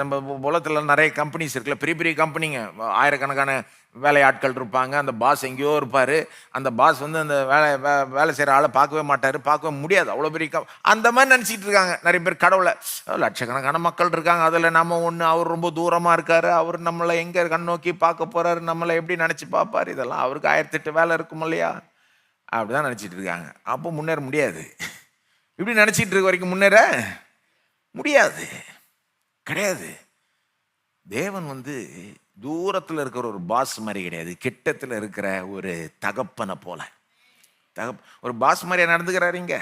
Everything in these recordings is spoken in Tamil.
நம்ம உலகத்தில் நிறைய கம்பெனிஸ் இருக்குல்ல, பெரிய பெரிய கம்பெனிங்க, ஆயிரக்கணக்கான வேலையாட்கள் இருப்பாங்க. அந்த பாஸ் எங்கேயோ இருப்பார். அந்த பாஸ் வந்து அந்த வேலை செய்கிற ஆளை பார்க்கவே மாட்டார், பார்க்கவே முடியாது, அவ்வளோ பெரிய அந்த மாதிரி நினச்சிட்டு இருக்காங்க நிறைய பேர் கடவுளை. லட்சக்கணக்கான மக்கள் இருக்காங்க, அதில் நம்ம ஒன்று, அவர் ரொம்ப தூரமாக இருக்கார், அவர் நம்மளை எங்கே கண் நோக்கி பார்க்க போகிறாரு, நம்மளை எப்படி நினச்சி பார்ப்பார், இதெல்லாம் அவருக்கு 1008 வேலை இருக்கும் இல்லையா, அப்படிதான் நினச்சிட்டு இருக்காங்க. அப்போ முன்னேற முடியாது. இப்படி நினச்சிட்டு இருக்க வரைக்கும் முன்னேற முடியாது, கிடையாது. தேவன் வந்து தூரத்தில் இருக்கிற ஒரு பாஸ் மாதிரி கிடையாது, கிட்டத்தில் இருக்கிற ஒரு தகப்பனை போல. ஒரு பாஸ் மாதிரியா நடந்துக்கிறாருங்க.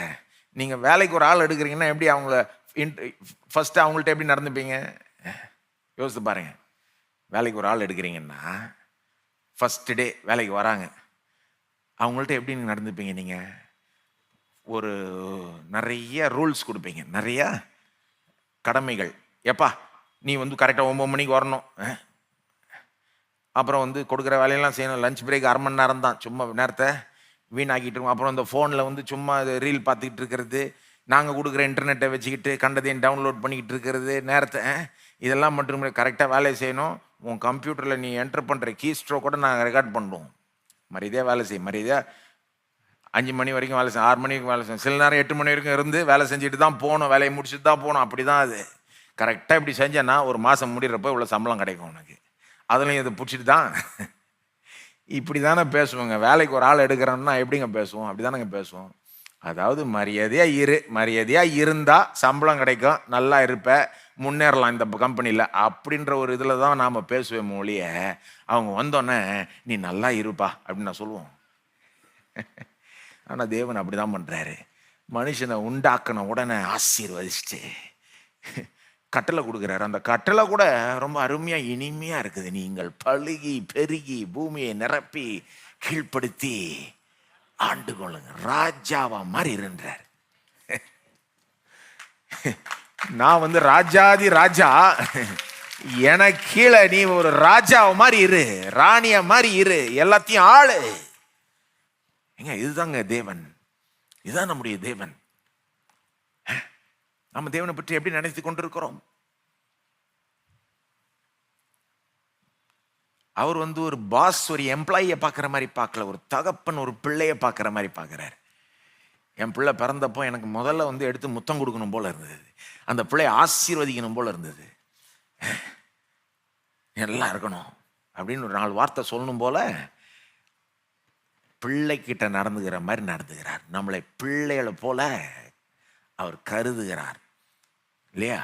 நீங்கள் வேலைக்கு ஒரு ஆள் எடுக்கிறீங்கன்னா எப்படி அவங்கள ஃபர்ஸ்ட் அவங்கள்ட்ட எப்படி நடந்துப்பீங்க யோசித்து பாருங்க. வேலைக்கு ஒரு ஆள் எடுக்கிறீங்கன்னா ஃபர்ஸ்ட் டே வேலைக்கு வராங்க, அவங்கள்ட்ட எப்படி நீங்கள் நடந்துப்பீங்க? நீங்கள் ஒரு நிறைய ரூல்ஸ் கொடுப்பீங்க, நிறைய கடமைகள். எப்பா நீ வந்து கரெக்டாக 9 மணிக்கு வரணும், அப்புறம் வந்து கொடுக்குற வேலையெல்லாம் செய்யணும், லஞ்ச் பிரேக் 1/2 மணி நேரம் தான், சும்மா நேரத்தை வீணாக்கிட்டு இருக்கோம். அப்புறம் இந்த ஃபோனில் வந்து சும்மா ரீல் பார்த்துக்கிட்டு இருக்கிறது, நாங்கள் கொடுக்குற இன்டர்நெட்டை வச்சுக்கிட்டு கண்டதையும் டவுன்லோட் பண்ணிக்கிட்டு இருக்கிறது நேரத்தை, இதெல்லாம் மட்டும் கரெக்டாக வேலையை செய்யணும். உன் கம்ப்யூட்டரில் நீ என்டர் பண்ணுற கீ ஸ்ட்ரோக் கூட நாங்கள் ரெக்கார்ட் பண்ணுவோம். மரியாதையாக வேலை செய்யும், மரியாதையாக 5 மணி வரைக்கும் வேலை செய்யும், 6 மணிக்கு வேலை செய்யும், சில நேரம் 8 மணி வரைக்கும் இருந்து வேலை செஞ்சுட்டு தான் போகணும், வேலையை முடிச்சுட்டு தான் போகணும். அப்படி தான் அது. கரெக்டாக இப்படி செஞ்சேன்னா ஒரு மாதம் முடிகிறப்போ இவ்வளோ சம்பளம் கிடைக்கும் உனக்கு. அதுலேயும் இதை பிடிச்சிட்டு தான் இப்படி தானே பேசுவோங்க. வேலைக்கு ஒரு ஆள் எடுக்கிறோம்னா எப்படிங்க பேசுவோம்? அப்படி தானேங்க பேசுவோம். அதாவது மரியாதையாக இருந்தால் சம்பளம் கிடைக்கும், நல்லா இருப்ப, முன்னேறலாம் இந்த கம்பெனியில் அப்படின்ற ஒரு இதில் தான் நாம் பேசுவேன் மொழிய. அவங்க வந்தோடனே நீ நல்லா இருப்பா அப்படின்னு நான் சொல்லுவோம். ஆனால் தேவன் அப்படி தான் பண்ணுறாரு. மனுஷனை உண்டாக்கின உடனே ஆசீர்வதிச்சுட்டு கட்டளை கொடுக்குறாரு. அந்த கட்டளை கூட ரொம்ப அருமையாக இனிமையாக இருக்குது. நீங்கள் பழுகி பெருகி பூமியை நிரப்பி கீழ்ப்படுத்தி ஆண்டு கொள்ளுங்க, ராஜாவா மாதிரி இருன்றார். நான் வந்து ராஜாதி ராஜா, எனக்கு கீழே நீ ஒரு ராஜாவை மாதிரி இரு, ராணிய மாதிரி இரு, எல்லாத்தையும் ஆளு. ஏங்க இதுதாங்க தேவன், இதுதான் நம்முடைய தேவன். நம்ம தேவனை பற்றி எப்படி நினைத்து கொண்டிருக்கிறோம்? அவர் வந்து ஒரு பாஸ் ஒரு எம்ப்ளாயியை பார்க்குற மாதிரி பார்க்கல, ஒரு தகப்பன் ஒரு பிள்ளையை பார்க்குற மாதிரி பார்க்குறாரு. என் பிள்ளை பிறந்தப்போ எனக்கு முதல்ல வந்து எடுத்து முத்தம் கொடுக்கணும் போல இருந்தது, அந்த பிள்ளையை ஆசீர்வதிக்கணும் போல இருந்தது, எல்லாம் இருக்கணும் அப்படின்னு ஒரு 4 வார்த்தை சொல்லணும் போல பிள்ளைக்கிட்ட நடந்துக்கிற மாதிரி நடந்துக்கிறார். நம்மளை பிள்ளைகளை போல அவர் கருதுகிறார் இல்லையா?